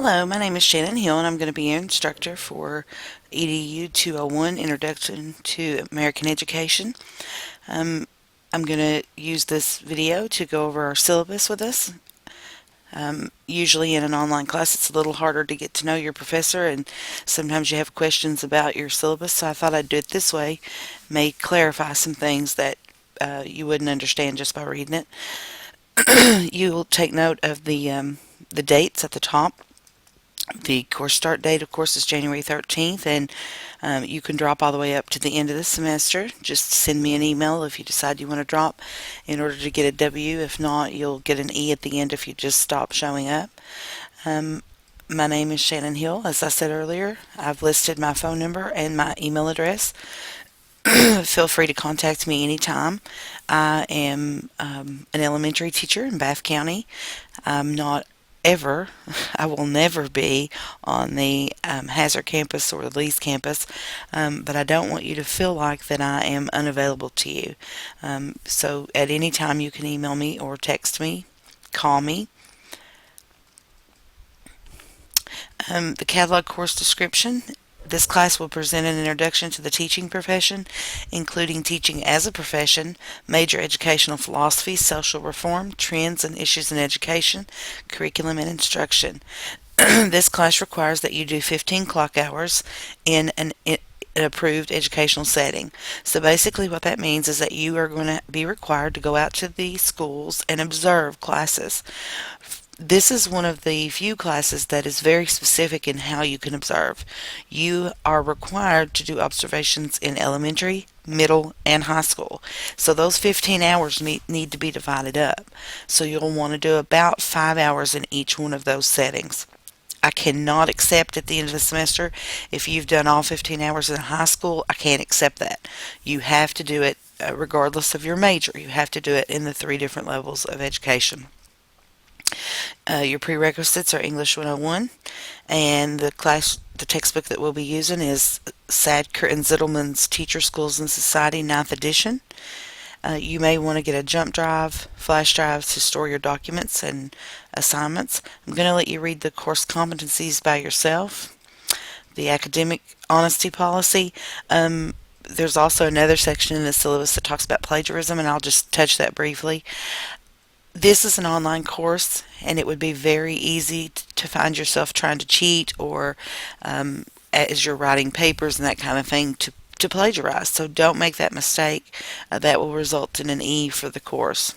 Hello, my name is Shannon Hill, and I'm going to be your instructor for EDU 201 Introduction to American Education. Um, I'm going to use this video to go over our syllabus with us. Usually in an online class it's a little harder to get to know your professor, and sometimes you have questions about your syllabus, so I thought I'd do it this way. May clarify some things that you wouldn't understand just by reading it. You'll take note of the dates at the top. The course start date, of course, is January 13th, and you can drop all the way up to the end of the semester. Just send me an email if you decide you want to drop in order to get a W. If not, you'll get an E at the end if you just stop showing up. My name is Shannon Hill. As I said earlier, I've listed my phone number and my email address. Feel free to contact me anytime. I am an elementary teacher in Bath County. I'm not ever, I will never be on the Hazard campus or the Lee's campus, but I don't want you to feel like that I am unavailable to you. So at any time you can email me or text me, call me. The catalog course description. This class will present an introduction to the teaching profession, including teaching as a profession, major educational philosophy, social reform, trends and issues in education, curriculum and instruction. This class requires that you do 15 clock hours in an approved educational setting. So basically what that means is that you are going to be required to go out to the schools and observe classes. This is one of the few classes that is very specific in how you can observe. You are required to do observations in elementary, middle, and high school. So those 15 hours need to be divided up. So you'll want to do about 5 hours in each one of those settings. I cannot accept at the end of the semester if you've done all 15 hours in high school. I can't accept that. You have to do it regardless of your major. You have to do it in the 3 different levels of education. Your prerequisites are English 101, and the textbook that we'll be using is Sadker and Zittelman's Teacher Schools and Society 9th edition. You may want to get a jump drive, flash drives to store your documents and assignments. I'm going to let you read the course competencies by yourself. The academic honesty policy. There's also another section in the syllabus that talks about plagiarism, and I'll just touch that briefly. This is an online course, and it would be very easy to find yourself trying to cheat or as you're writing papers and that kind of thing to plagiarize. So don't make that mistake. That will result in an E for the course.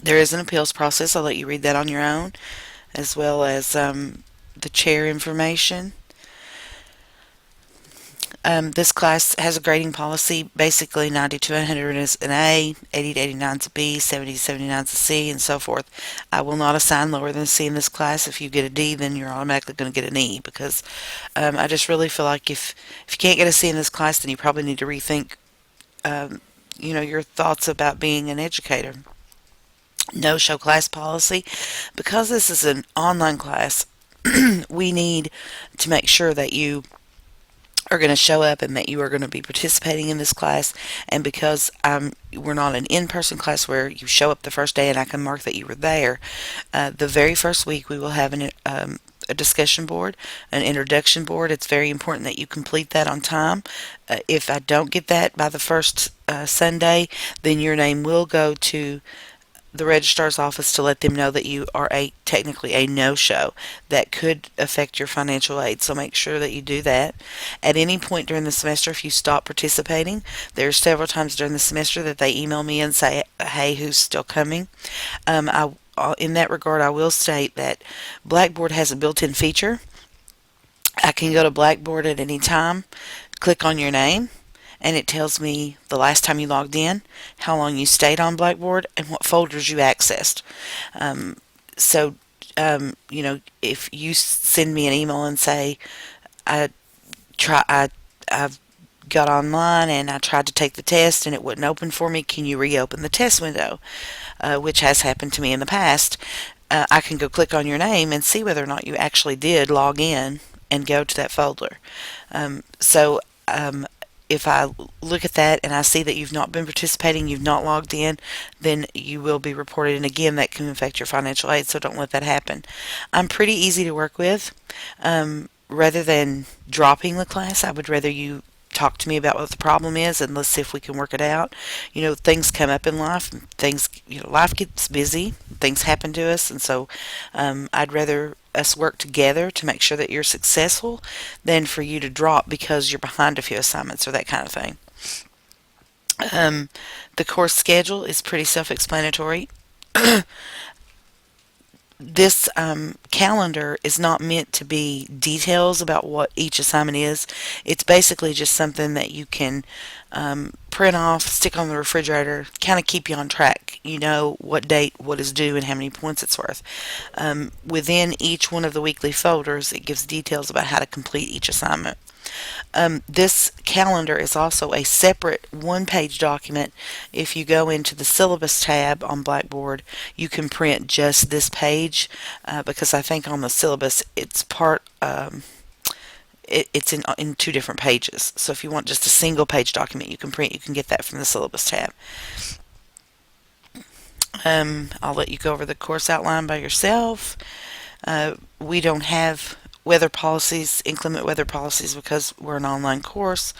There is an appeals process. I'll let you read that on your own, as well as the chair information. This class has a grading policy. Basically 90 to 100 is an A, 80 to 89 is a B, 70 to 79 is a C, and so forth. I will not assign lower than a C in this class. If you get a D, then you're automatically going to get an E, because I just really feel like if you can't get a C in this class, then you probably need to rethink your thoughts about being an educator. No show class policy. Because this is an online class, we need to make sure that you are going to show up and that you are going to be participating in this class. And because we're not an in-person class where you show up the first day and I can mark that you were there, the very first week we will have a discussion board, an introduction board. It's very important that you complete that on time. If I don't get that by the first Sunday, then your name will go to the registrar's office to let them know that you are technically a no-show. That could affect your financial aid, so make sure that you do that. At any point during the semester, if you stop participating, there are several times during the semester that they email me and say, hey, who's still coming? In that regard, I will state that Blackboard has a built-in feature. I can go to Blackboard at any time, click on your name, and it tells me the last time you logged in, how long you stayed on Blackboard, and what folders you accessed. If you send me an email and say, I've got online and I tried to take the test and it wouldn't open for me, can you reopen the test window? Which has happened to me in the past. I can go click on your name and see whether or not you actually did log in and go to that folder. if I look at that and I see that you've not been participating, you've not logged in, then you will be reported. And again, that can affect your financial aid, so don't let that happen. I'm pretty easy to work with. Rather than dropping the class, I would rather you talk to me about what the problem is and let's see if we can work it out. Things come up in life. Life gets busy. Things happen to us. And so I'd rather us work together to make sure that you're successful than for you to drop because you're behind a few assignments or that kind of thing. The course schedule is pretty self-explanatory. This calendar is not meant to be details about what each assignment is. It's basically just something that you can print off, stick on the refrigerator, kind of keep you on track. You know what date, what is due, and how many points it's worth. Within each one of the weekly folders, it gives details about how to complete each assignment. This calendar is also a separate one-page document. If you go into the Syllabus tab on Blackboard, you can print just this page because I think on the Syllabus it's it's in two different pages. So if you want just a single page document you can get that from the Syllabus tab. I'll let you go over the course outline by yourself. We don't have weather policies, inclement weather policies, because we're an online course.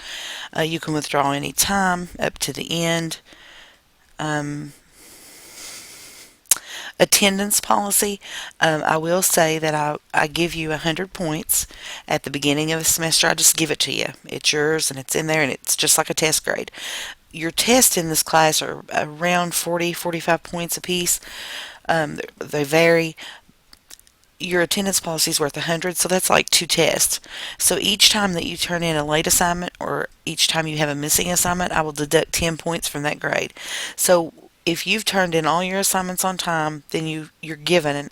You can withdraw any time up to the end. Attendance policy. I will say that I give you 100 points at the beginning of the semester. I just give it to you. It's yours and it's in there and it's just like a test grade. Your tests in this class are around 45 points apiece. They vary. Your attendance policy is worth 100, so that's like 2 tests. So each time that you turn in a late assignment or each time you have a missing assignment, I will deduct 10 points from that grade. So if you've turned in all your assignments on time, then you're given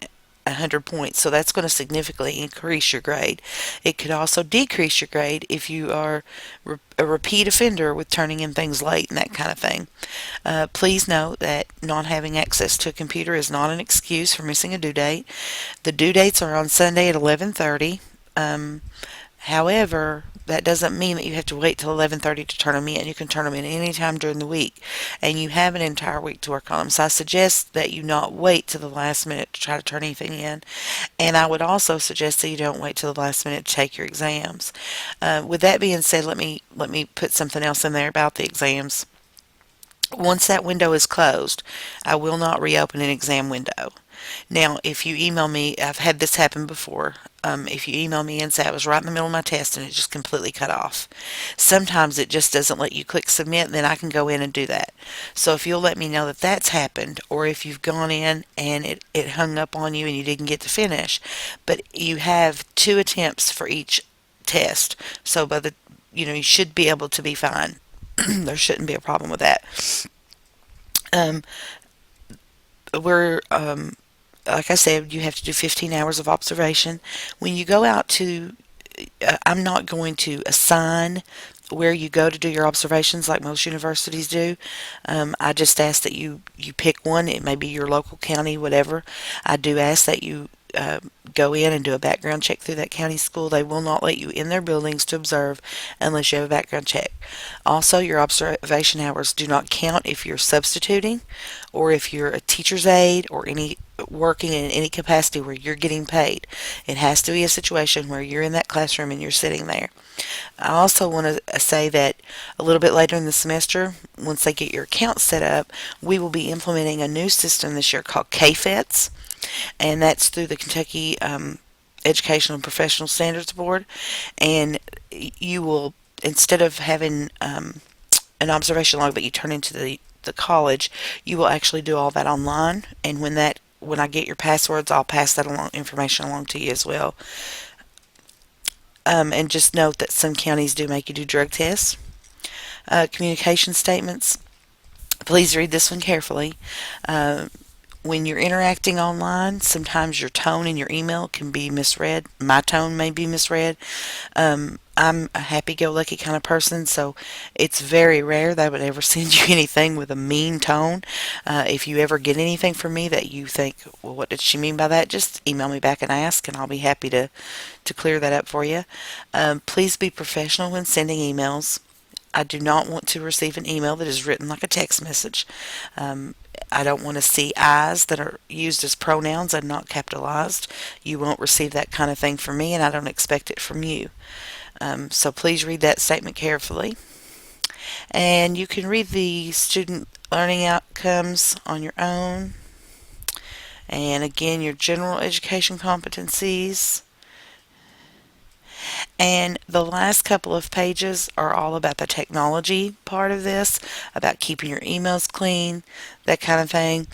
100 points. So that's going to significantly increase your grade. It could also decrease your grade if you are a repeat offender with turning in things late and that kind of thing. Please note that not having access to a computer is not an excuse for missing a due date. The due dates are on Sunday at 11:30. However, that doesn't mean that you have to wait till 11:30 to turn them in. You can turn them in any time during the week, and you have an entire week to work on them. So I suggest that you not wait to the last minute to try to turn anything in, and I would also suggest that you don't wait till the last minute to take your exams. With that being said, let me put something else in there about the exams. Once that window is closed, I will not reopen an exam window. Now, if you email me, I've had this happen before. If you email me and say I was right in the middle of my test and it just completely cut off. Sometimes it just doesn't let you click submit, and then I can go in and do that. So if you'll let me know that that's happened, or if you've gone in and it hung up on you and you didn't get to finish, but you have 2 attempts for each test. So you should be able to be fine. There shouldn't be a problem with that. Um, we're like I said, you have to do 15 hours of observation. When you go out to, I'm not going to assign where you go to do your observations like most universities do. I just ask that you pick one. It may be your local county, whatever. I do ask that you go in and do a background check through that county school. They will not let you in their buildings to observe unless you have a background check. Also, your observation hours do not count if you're substituting or if you're a teacher's aide or working in any capacity where you're getting paid. It has to be a situation where you're in that classroom and you're sitting there. I also want to say that a little bit later in the semester, once they get your account set up, we will be implementing a new system this year called KFETS, and that's through the Kentucky Educational and Professional Standards Board. And you will, instead of having an observation log that you turn into the college, you will actually do all that online. And when I get your passwords, I'll pass that information along to you as well. And just note that some counties do make you do drug tests. Communication statements. Please read this one carefully. When you're interacting online, sometimes your tone in your email can be misread. My tone may be misread. I'm a happy-go-lucky kind of person, so it's very rare that I would ever send you anything with a mean tone. If you ever get anything from me that you think, well, what did she mean by that? Just email me back and ask, and I'll be happy to clear that up for you. Please be professional when sending emails. I do not want to receive an email that is written like a text message. I don't want to see I's that are used as pronouns and not capitalized. You won't receive that kind of thing from me, and I don't expect it from you. So please read that statement carefully. And you can read the student learning outcomes on your own. And again, your general education competencies. And the last couple of pages are all about the technology part of this, about keeping your emails clean, that kind of thing.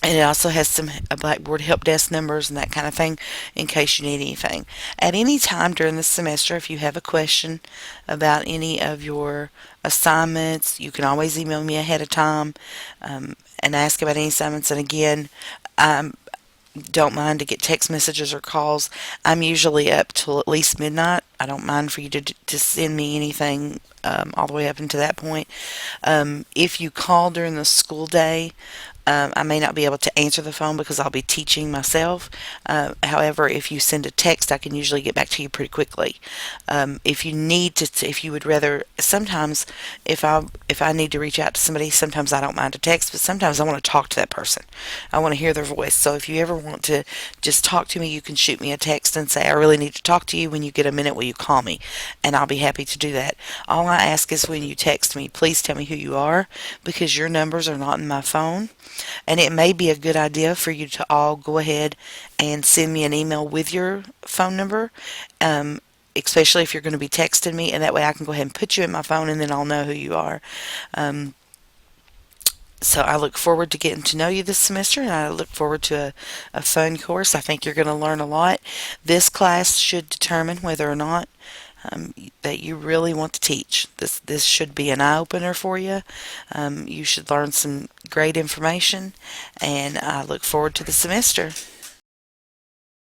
And it also has some Blackboard help desk numbers and that kind of thing in case you need anything. At any time during the semester, if you have a question about any of your assignments, you can always email me ahead of time and ask about any assignments. And again, don't mind to get text messages or calls. I'm usually up till at least midnight. I don't mind for you to send me anything all the way up until that point. If you call during the school day, I may not be able to answer the phone because I'll be teaching myself. However, if you send a text, I can usually get back to you pretty quickly. If you need to, if you would rather, sometimes if I need to reach out to somebody, sometimes I don't mind a text, but sometimes I want to talk to that person. I want to hear their voice. So if you ever want to just talk to me, you can shoot me a text and say, I really need to talk to you. When you get a minute, will you call me? And I'll be happy to do that. All I ask is when you text me, please tell me who you are, because your numbers are not in my phone. And it may be a good idea for you to all go ahead and send me an email with your phone number, especially if you're going to be texting me, and that way I can go ahead and put you in my phone and then I'll know who you are. So I look forward to getting to know you this semester, and I look forward to a fun course. I think you're going to learn a lot. This class should determine whether or not that you really want to teach. This should be an eye-opener for you. You should learn some great information, and I look forward to the semester.